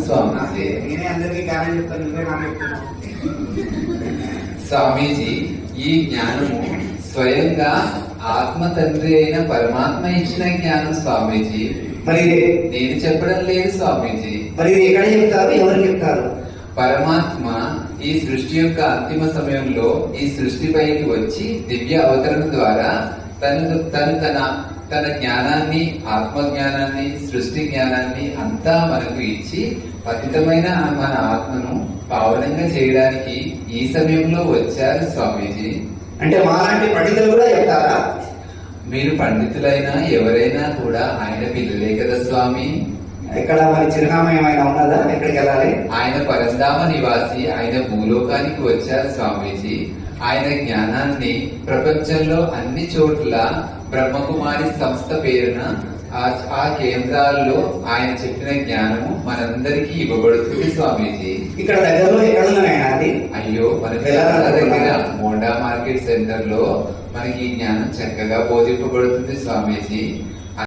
స్వామీజీ. నేనే అందరికీ జ్ఞానం చెప్తాను, నువ్వే నాకు చెప్తున్నావు. స్వామీజీ, ఈ జ్ఞానము స్వయంగా ఆత్మ తండ్రి అయిన పరమాత్మ ఇచ్చిన జ్ఞానం స్వామీజీ. మరి నేను చెప్పడం లేదు స్వామీజీ. మరి ఇది ఎక్కడ చెప్తారు, ఎవరు చెప్తారు? పరమాత్మ ఈ సృష్టి యొక్క అంతిమ సమయంలో ఈ సృష్టిపైకి వచ్చి దివ్య అవతరణ ద్వారా తన జ్ఞానాన్ని, ఆత్మ జ్ఞానాన్ని, సృష్టి జ్ఞానాన్ని అంతా మనకు ఇచ్చి పతితమైన మన ఆత్మను పావనంగా చేయడానికి ఈ సమయంలో వచ్చారు స్వామీజీ. అంటే మాలాంటి పండితులు కూడా చెప్తారా? మీరు పండితులైనా ఎవరైనా కూడా ఆయన పిల్లలే కదా స్వామి. ఎక్కడ మరి చిరునామా ఏమైనా ఉన్నదా? ఎక్కడికి వెళ్ళాలి? ఆయన పరంధామ నివాసి, ఆయన భూలోకానికి వచ్చారు స్వామీజీ. ఆయన జ్ఞానాన్ని ప్రపంచంలో అన్ని చోట్ల బ్రహ్మకుమారి సంస్థ పేరున ఆ కేంద్రాల్లో ఆయన చెప్పిన జ్ఞానము మనందరికీ ఇవ్వబడుతుంది స్వామీజీ. ఇక్కడ దగ్గరలో ఎక్కడున్నాయన అది? అయ్యో, మన దగ్గర మోండా మార్కెట్ సెంటర్ లో మనకి ఈ జ్ఞానం చక్కగా బోధింపబడుతుంది స్వామీజీ.